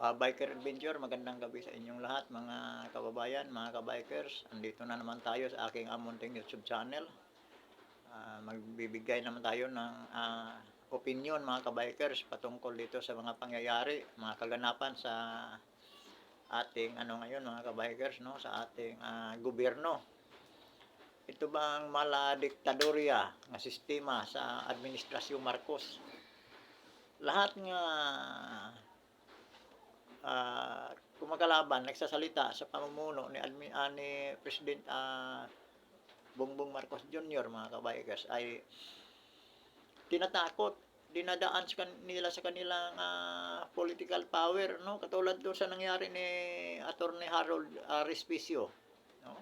Biker Adventure, magandang gabi sa inyong lahat mga kababayan, mga kabikers. Andito na naman tayo sa aking munting YouTube channel. Magbibigay naman tayo ng opinion mga kabikers patungkol dito sa mga pangyayari, mga kaganapan sa ating ngayon mga kabikers, no, sa ating gobyerno. Ito bang mala diktadorya nga sistema sa administrasyong Marcos. Lahat nga kumakalaban, nagsasalita sa pamumuno ni President Bongbong Marcos Jr. mga kabikers ay tinatakot, dinadaan nila sa kanilang political power, no, katulad doon sa nangyari ni Attorney Harold Respicio, no.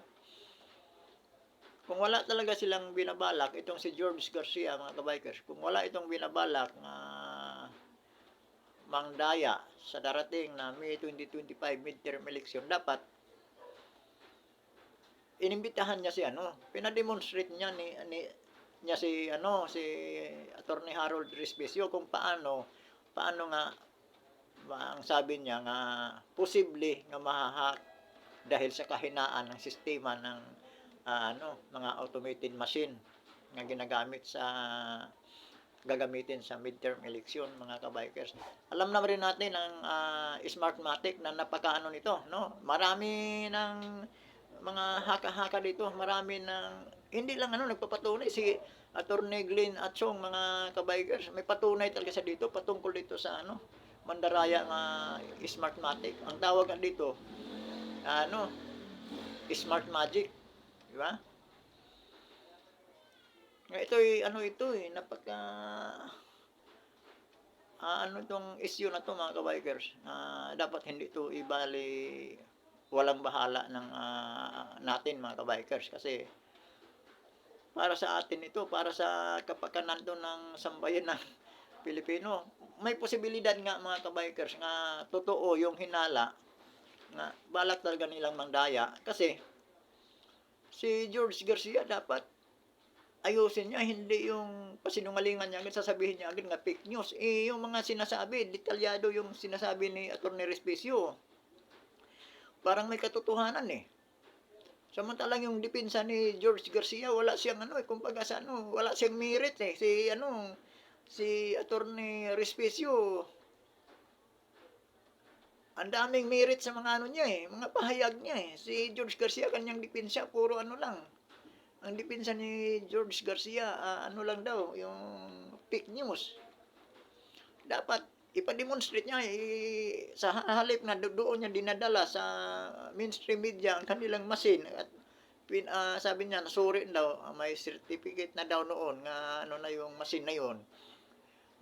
Kung wala talaga silang binabalak itong si George Garcia mga kabikers, kung wala itong binabalak mangdaya sa darating na May 2025 midterm election, dapat inimbitahan niya si pinademonstrate niya niya si Attorney Harold Respicio kung paano nga ang sabi niya nga posible nga mahahak dahil sa kahinaan ng sistema ng mga automated machine nga gagamitin sa midterm election mga kabikers. Alam na rin natin ang Smartmatic na napakaano nito, no? Marami ng mga haka-haka dito, marami ng hindi lang nagpapatunay si Attorney Glenn Atchong mga kabikers, may patunay talaga sa dito patungkol dito sa mandaraya nga Smartmatic. Ang tawag dito Smart Magic, di ba? Ito napaka itong issue na to mga kabikers, dapat hindi to ibali walang bahala ng natin mga kabikers, kasi para sa atin ito, para sa kapakanan to ng sambayan ng Pilipino. May posibilidad nga mga kabikers nga totoo yung hinala nga balak talaga nilang mangdaya, kasi si George Garcia dapat ayusin niya, hindi yung pasinungalingan niya agad, sasabihin niya agad nga fake news. Yung mga sinasabi, detalyado yung sinasabi ni Attorney Respicio. Parang may katotohanan eh. Samantalang yung depensa ni George Garcia, wala siyang kumbaga sa wala siyang merit eh. Si Attorney Respicio, ang daming merit sa mga niya eh, mga pahayag niya eh. Si George Garcia, kanyang depensa, puro lang. Ang depensa ni George Garcia, lang daw, yung fake news. Dapat ipademonstrate niya sa halip na doon niya dinadala sa mainstream media ang kanilang machine, at sabi niya nasuri daw, may certificate na daw noon nga na yung machine na yon.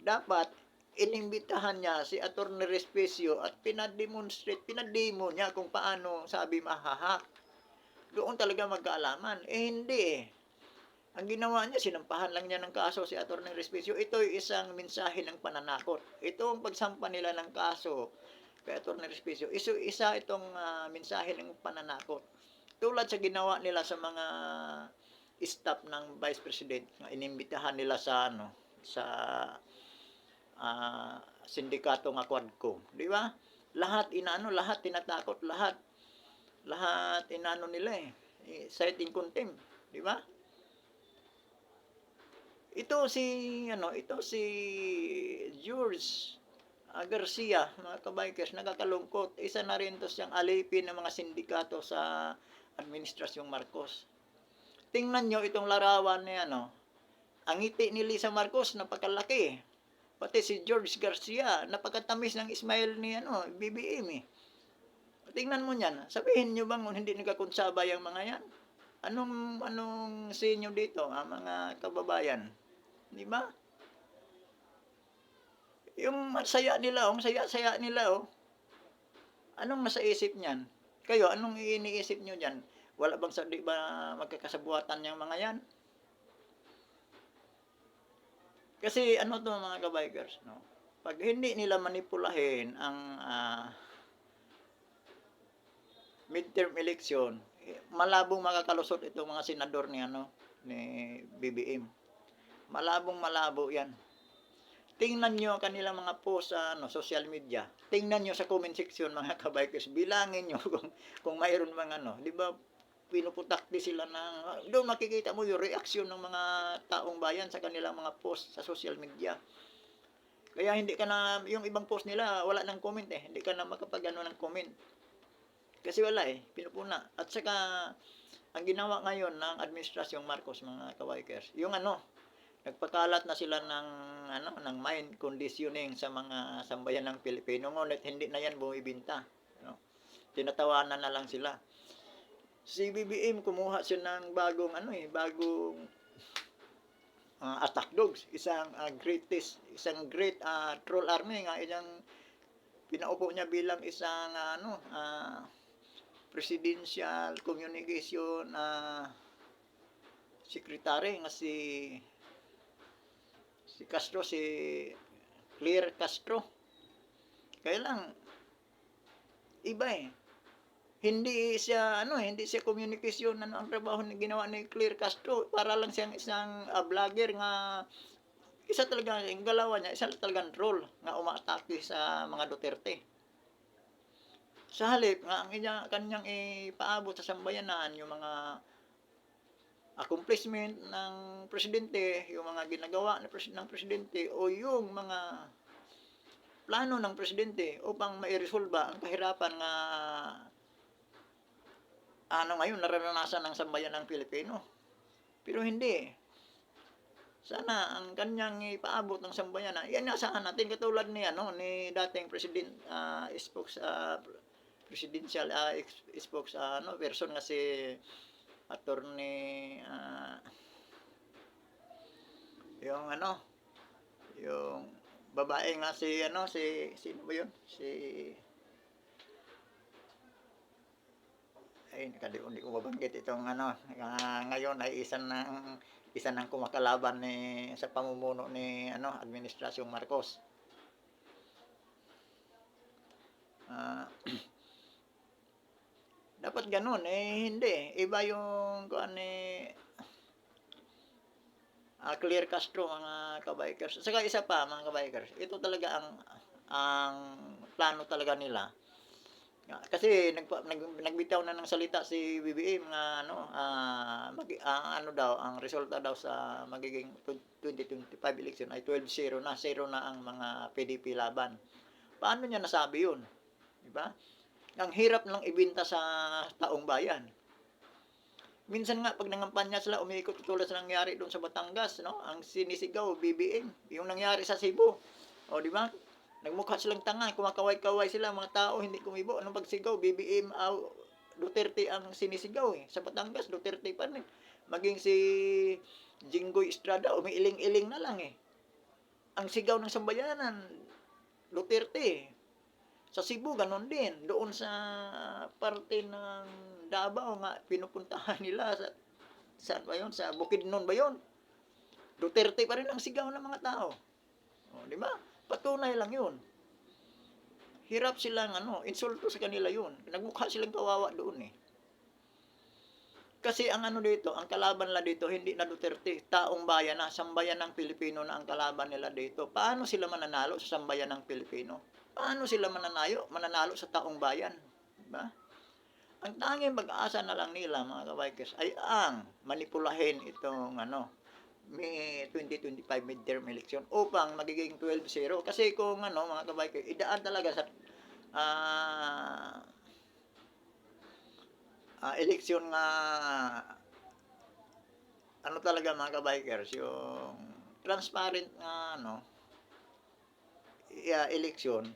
Dapat inimbitahan niya si Attorney Respicio at pinademo niya kung paano sabi mahahak. Doon talaga magkaalaman. Hindi eh. Ang ginawa niya, sinampahan lang niya ng kaso si Attorney Respicio. Ito ay isang mensahe ng pananakot. Ito ang pagsampa nila ng kaso kay Attorney Respicio. Isa itong mensahe ng pananakot. Tulad sa ginawa nila sa mga staff ng Vice President. Inimbitahan nila sa sa sindikato nga Quadcom. Di ba? Lahat lahat tinatakot, lahat nila cite in contempt, di ba? Ito si George Garcia mga kabikers, nakakalungkot. Isa na rin to siyang alipin ng mga sindikato sa administrasyong Marcos. Tingnan nyo itong larawan ni ang ngiti ni Lisa Marcos napakalaki. Pati si George Garcia, napakatamis ng smile ni BBM eh. Tingnan mo niyan. Sabihin niyo bang hindi nagkakonsaba yung mga yan? Anong sinyo dito, mga kababayan? Di ba? Yung saya nila, saya nila, oh. Anong nasa isip niyan? Kayo, anong iniisip niyo diyan? Wala bang di ba magkakasabuatan yung mga yan? Kasi to mga kabikers, no? Pag hindi nila manipulahin ang midterm election, malabong makakalusot itong mga senador ni BBM. Malabong malabo yan. tingnan niyo ang kanilang mga post sa ano, social media. Tingnan niyo sa comment section mga kabikers, bilangin niyo kung mayroon bang ano, 'di ba pinuputakti sila ng doon makikita mo yung reaksyon ng mga taong bayan sa kanilang mga post sa social media. Kaya hindi ka na yung ibang post nila wala ng comment, eh, hindi ka na makapag-ano ng comment. Kasi wala, eh, pinupuna at saka ang ginawa ngayon ng administrasyong Marcos mga ka-bikers, yung ano, nagpakalat na sila ng ano, ng mind conditioning sa mga sambayan ng Pilipino, ngunit hindi na yan bumibinta, no? Tinatawanan na lang sila. Si BBM kumuha siya ng bagong ano eh, bagong attack dogs, isang great troll army nga iyang pinaupo niya bilang isang presidential communication secretary nga si Castro, si Clear Castro. Kaya lang iba eh. Hindi siya hindi siya communication ang trabaho na ginawa ni Clear Castro, para lang siyang isang vlogger nga isa talaga ang galawan niya, isa talagang troll nga umaatake sa mga Duterte. Sa halip nga ang kanyang ipaabot sa sambayanan yung mga accomplishment ng presidente, yung mga ginagawa ng presidente o yung mga plano ng presidente upang mairesolba ang kahirapan nga ngayon nararanasan ng sambayan ng Pilipino. Pero hindi. Sana ang kanyang ipaabot ng sambayanan, yan asahan natin katulad ni dating president presidential person nga si attorney yung babae nga si sino ba yun? Hindi ko mabanggit itong ngayon ay isa ng kumakalaban sa pamumuno ni administrasyong Marcos. Dapat ganun hindi iba yung Clear Castro mga kabikers. Saka isa pa mga kabikers, ito talaga ang plano talaga nila. Kasi nagbitaw na ng salita si BBM nga ang resulta daw sa magiging 2025 election ay 12-0 na, 0 na ang mga PDP laban. Paano niya nasabi 'yun? 'Di ba? Ang hirap lang ibenta sa taong bayan. Minsan nga pag nangampanya sila, umiikot tulad sa nangyari doon sa Batangas, no? Ang sinisigaw BBM, yung nangyari sa Cebu. O di ba? Nagmukha silang tanga, kumakaway-kaway sila mga tao, hindi kumibo. Anong pagsigaw? BBM Duterte ang sinisigaw eh. Sa Batangas, Duterte pa rin. Maging si Jinggoy Estrada, umiiling-iling na lang eh. Ang sigaw ng sambayanan, Duterte. Sa Cebu, ganon din. Doon sa parte ng Davao nga, pinupuntahan nila saan ba yun? Sa Bukidnon ba yun? Duterte pa rin ang sigaw ng mga tao. O, di ba? Patunay lang yun. Hirap silang insulto sa kanila yun. Nagmukha silang kawawa doon eh. Kasi ang dito, ang kalaban nila dito, hindi na Duterte, taong bayan na, sambayan ng Pilipino na ang kalaban nila dito. Paano sila mananalo sa sambayan ng Pilipino? Paano sila mananalo sa taong bayan? Diba? Ang tanging pag-asa na lang nila, mga kabikers, ay ang manipulahin itong may 2025 midterm election upang magiging 12-0. Kasi kung mga kabikers, idaan talaga sa eleksyon nga talaga mga kabikers, yung transparent nga eleksyon,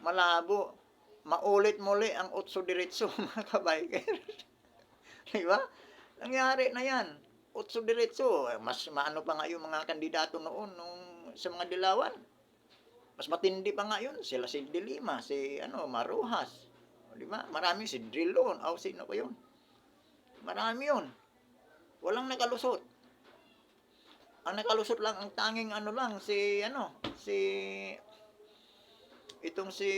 malabo, maulit muli ang utso diretso mga kabikers. Diba? Nangyari na yan. Utso diretso, mas maano pa nga yung mga kandidato noon sa mga dilawan. Mas matindi pa nga yun, sila si De Lima, si Maruhas. Di ba? Marami si Drilon, sino pa yun? Marami yun. Walang nakalusot. Ang nakalusot lang, ang tanging si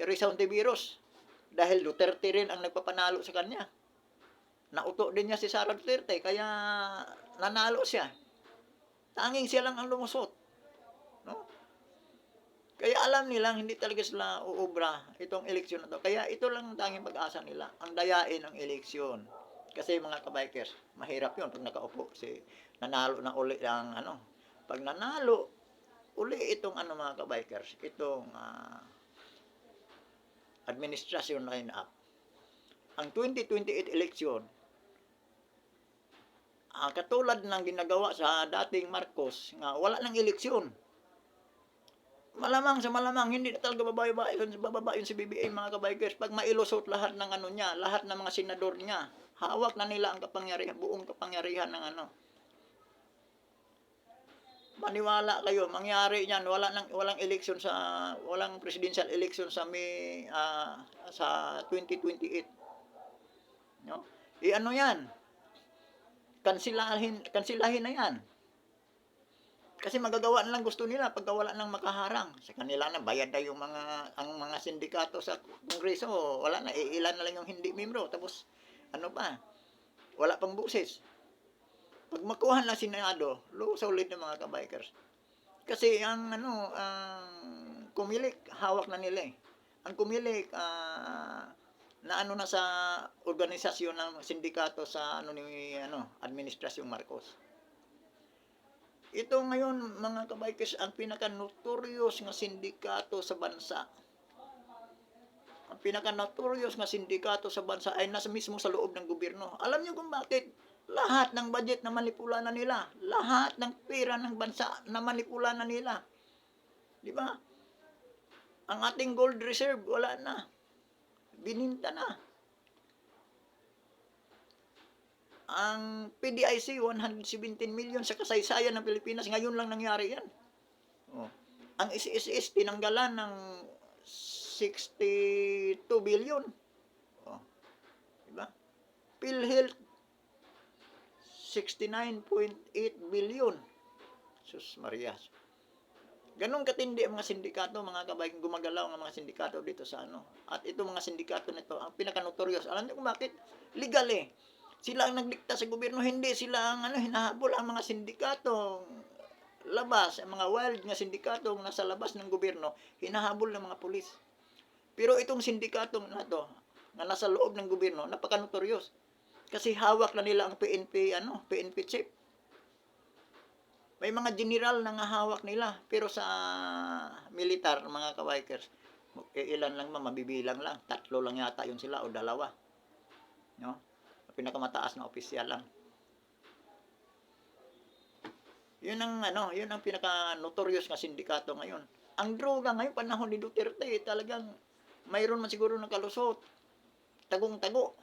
Rizal Ontiveros. Dahil Duterte rin ang nagpapanalo sa kanya. Nauto din niya si Sara Duterte, kaya nanalo siya. Tanging siya lang ang lumusot. No? Kaya alam nilang hindi talaga sila uubra itong eleksyon na 'to. Kaya ito lang ang tanging pag-asa nila, ang dayain ang eleksyon. Kasi mga ka-bikers, mahirap 'yun 'pag nakaupo si nanalo na uli ang ano, 'pag nanalo uli itong ano mga ka-bikers, itong, administrasyon line-up, ang 2028 eleksyon, katulad ng ginagawa sa dating Marcos nga wala ng eleksyon. Malamang sa malamang hindi na talaga bababa yun si BBM mga ka-bikers 'pag mailusot lahat ng ano niya, lahat ng mga senador niya. Hawak na nila ang kapangyarihan, buong kapangyarihan ng ano. Maniwala kayo, mangyari niyan, walang eleksyon sa walang presidential election sa sa 2028. No? I-ano 'yan, kansilahin na 'yan. Kasi magagawa na lang gusto nila pagka wala nang makaharang. Sa kanila na bayad na yung ang mga sindikato sa Kongreso, wala na, iilan na lang yung hindi membro. Tapos, ano pa, wala pang buses. Pag makuha na Senado, solid na mga kabikers. Kasi ang ano, ang kumilik, hawak na nila eh. Ang kumilik, na ano na sa organisasyon ng sindikato sa ano ni administrasyong Marcos. Ito ngayon mga kabikers ang pinaka-notorious nga sindikato sa bansa. Ang pinaka-notorious nga sindikato sa bansa ay nasa mismo sa loob ng gobyerno. Alam niyo kung bakit? Lahat ng budget na manipula na nila. Lahat ng pera ng bansa na manipula na nila. Di ba? Ang ating gold reserve, wala na. Bininta na. Ang PDIC, 117 million sa kasaysayan ng Pilipinas. Ngayon lang nangyari yan. Oh. Ang SSS, tinanggalan ng 62 billion. Oh. Diba? PhilHealth, 69.8 billion. Sus Marias. Ganong katindi ang mga sindikato, mga kabayan, gumagalaw ng mga sindikato dito sa ano. At itong mga sindikato nito, ang pinaka-notorious. Alam niyo kung bakit? Legal eh. Sila ang nagdikta sa gobyerno, hindi sila ang ano, hinahabol ang mga sindikato labas, ang mga wild nga sindikato nasa labas ng gobyerno, hinahabol ng mga pulis. Pero itong sindikato na to, na nasa loob ng gobyerno, napaka-notorious. Kasi hawak na nila ang PNP chief. May mga general na nga hawak nila, pero sa militar, mga kabikers, ilan lang mabibilang lang, 3 lang yata yun sila o 2. No? Pinakamataas na opisyal lang. Yun ang pinaka-notorious nga sindikato ngayon. Ang droga ngayon, panahon ni Duterte, talagang mayroon man siguro ng kalusot, tagong-tago.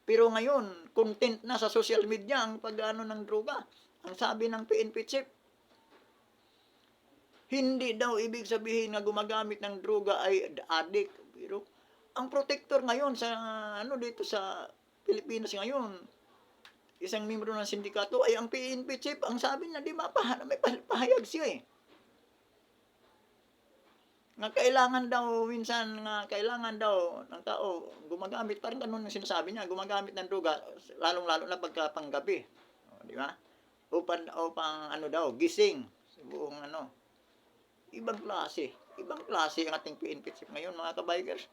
Pero ngayon, content na sa social media ang pag-ano ng droga. Ang sabi ng PNP chief, hindi daw ibig sabihin na gumagamit ng droga ay addict. Pero ang protector ngayon sa dito sa Pilipinas ngayon, isang miyembro ng sindikato ay ang PNP chief. Ang sabi niya, di ba, may pahayag siya eh. Nga kailangan daw ng tao gumagamit, parang ganun ang sinasabi niya, gumagamit ng droga, lalong-lalo na pagka panggabi. Di ba? Upang gising sa buong ibang klase ang ating PNP chief ngayon mga kabikers.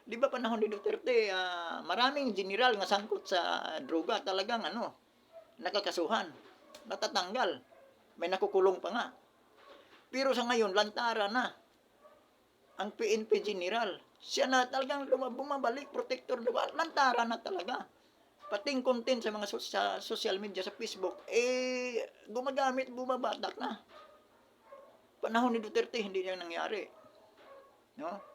Di ba panahon ni Duterte, maraming general nga sangkot sa droga, talagang nakakasuhan, natatanggal, may nakukulong pa nga. Pero sa ngayon, lantara na ang PNP general. Siya na talagang bumabalik, protector, lantara na talaga. Pating content sa mga social media, sa Facebook, gumagamit, bumabatak na. Panahon ni Duterte, hindi niya nangyari. No?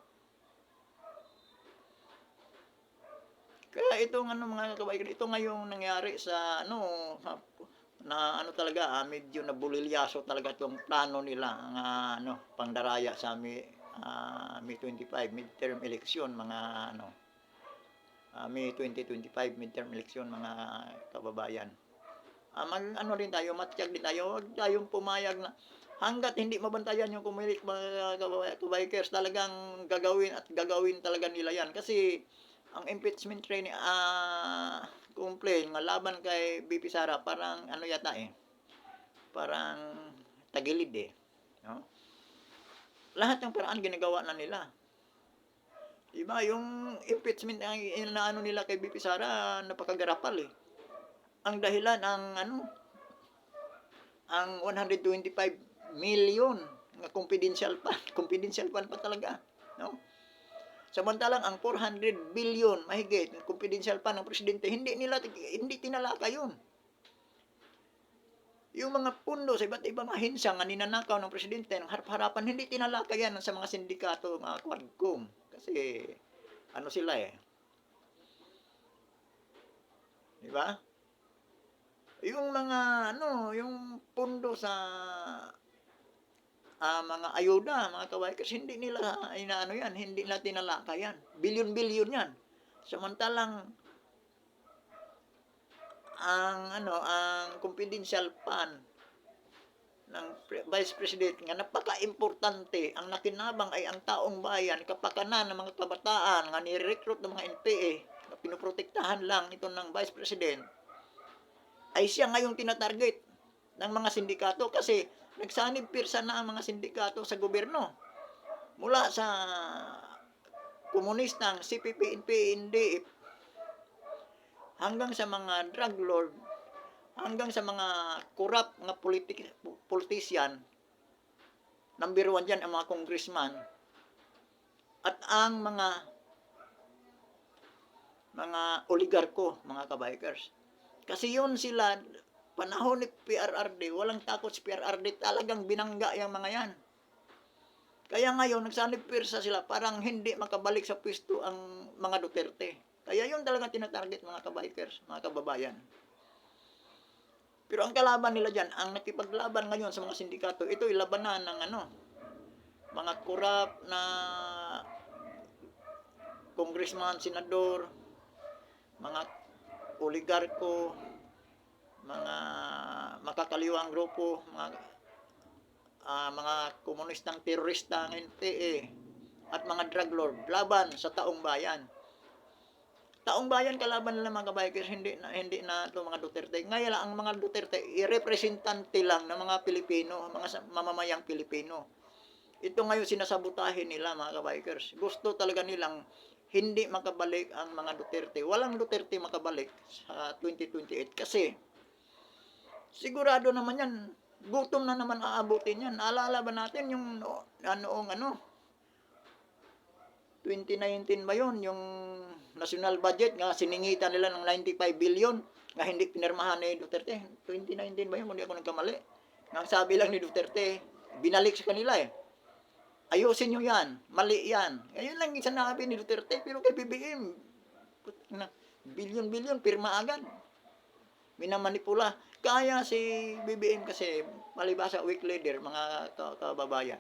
Kaya itong mga kabaikan, ito ngayong nangyari sa talaga, medyo nabulilyaso talaga itong plano nila ng pangdaraya sa May 25 midterm election, mga May 2025 midterm election, mga kababayan. Rin tayo, matiyag din tayo, huwag tayong pumayag na hanggat hindi mabantayan yung kumilik mga kabikers, talagang gagawin talaga nila yan. Kasi ang impeachment complaint nga laban kay BP Sara, parang yata parang tagilid eh. No? Lahat ng paraan ginagawa na nila. Diba, yung impeachment ang inaano nila kay VP Sara napakagarapal, eh. Ang dahilan ang 125 million nga confidential fund pa talaga, no? Samantalang ang 400 billion mahigit confidential fund ng presidente, hindi tinalakay yun. Yung mga pundo sa iba't ibang ahensya nga ninanakaw ng presidente ng harap-harapan, hindi tinalakay yan sa mga sindikato, mga Quadcom. Kasi, ano sila eh. Di ba? Yung mga, yung pundo sa mga ayuda, mga kawikers, hindi nila hindi nila tinalakay yan. Bilyon-bilyon yan. Samantalang, ang confidential fund ng Vice President nga napaka-importante, ang nakinabang ay ang taong bayan, kapakanan ng mga kabataan nga ni-recruit ng mga NPA, na pinoprotektahan lang ito ng Vice President, ay siya ngayong tinatarget ng mga sindikato kasi nagsanib pirsa na ang mga sindikato sa gobyerno. Mula sa komunistang CPP, NPA, NDF, hanggang sa mga drug lord, hanggang sa mga corrupt nga politician, number 1 dyan ang mga congressman, at ang mga oligarko, mga kabikers. Kasi yun sila, panahon ni PRRD, walang takot si PRRD, talagang binangga yung mga yan. Kaya ngayon, nagsanib pirsa sila, parang hindi makabalik sa pwesto ang mga Duterte. Kaya yun talagang tinatarget, mga kabikers, mga kababayan. Pero ang kalaban nila dyan, ang nakipaglaban ngayon sa mga sindikato, ito ilabanan ng mga corrupt na congressman, senador, mga oligarko, mga makakaliwang grupo, mga komunistang terorista ng NPA, at mga drug lord, laban sa taong bayan. Taong bayan kalaban nila, mga kabikers, hindi na ito mga Duterte. Ngayon ang mga Duterte, i-representante lang ng mga Pilipino, mga mamamayang Pilipino. Ito ngayon sinasabutahin nila, mga kabikers. Gusto talaga nilang hindi makabalik ang mga Duterte. Walang Duterte makabalik sa 2028 kasi sigurado naman yan, gutom na naman aabutin yan. Naalala ba natin yung noong 2019 ba yun, yung national budget nga siningitan nila ng 95 billion nga hindi pinirmahan ni Duterte. 2019 ba yun, kung di ako nagkamali. Nga sabi lang ni Duterte, binalik sa kanila eh. Ayusin nyo yan, mali yan. Ayun lang sinabi ni Duterte, pero kay BBM, bilyon-bilyon, pirma agad. Minamanipula. Kaya si BBM kasi, palibasa weak leader, mga kababayan,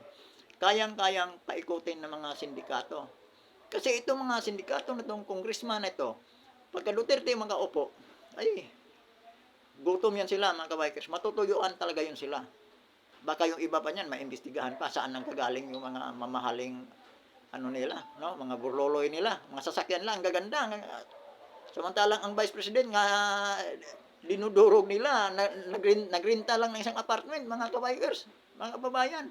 kayang-kayang paikutin ng mga sindikato. Kasi itong mga sindikato na itong congressman na ito, pagka Duterte magkaupo, ay, gutom yan sila, mga kabikers. Matutuyuan talaga yun sila. Baka yung iba pa niyan, maimbestigahan pa saan nang kagaling yung mga mamahaling nila, no? Mga burloloy nila, mga sasakyan lang, gaganda. Samantalang ang Vice President nga dinudurog nila, nagrenta lang ng isang apartment, mga kabikers, mga kababayan.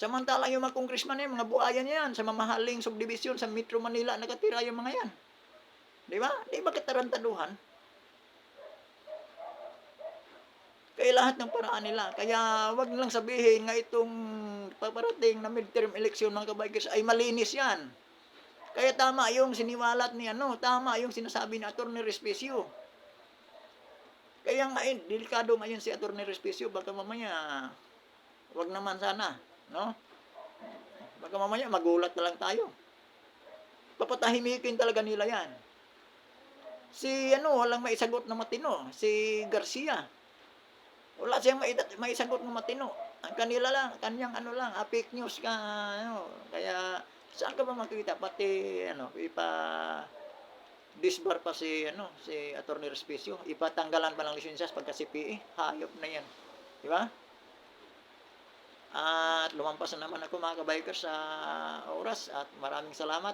Samantalang yung mga congressman yan, mga buhayan yan, sa mamahaling subdivision sa Metro Manila, nakatira yung mga yan. Di ba? Di ba katarantaduhan? Kaya lahat ng paraan nila. Kaya wag nilang sabihin nga itong paparating na midterm election, mga kabikers, ay malinis yan. Kaya tama yung siniwalat ni tama yung sinasabi ni Atty. Respicio. Kaya nga delikado ngayon si Atty. Respicio, baka mamaya wag naman sana, no? Baka mamaya magulat na lang tayo. Papatahimikin talaga nila yan. Si walang maisagot na matino, si Garcia. Wala siyang maisagot na matino. Ang kanila lang, kanyang fake news ka, kaya saan ka ba makikita? Pati, disbar pa si Atty. Respicio. Ipatanggalan pa ng lisensyas pagka CPE. Hayop na yan. Di ba? At lumampas na naman ako, mga kabikers, sa oras. At maraming salamat.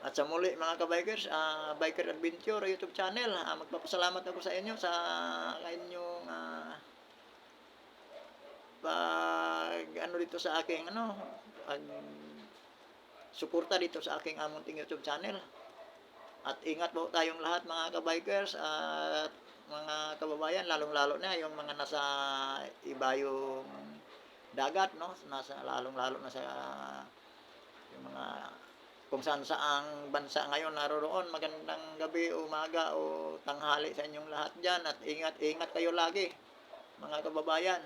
At sa muli, mga kabikers, Biker Adventure YouTube channel. Magpapasalamat ako sa inyo sa inyong pag-ano dito sa aking ano, pag-suporta dito sa aking munting YouTube channel. At ingat po tayong lahat mga ka-bikers at mga kababayan, lalong-lalo na yung mga nasa ibayong dagat, 'no, lalong-lalo na sa yung mga kung saan-saang bansa ngayon naroroon. Magandang gabi, umaga o tanghali sa inyong lahat diyan at ingat-ingat kayo lagi mga kababayan.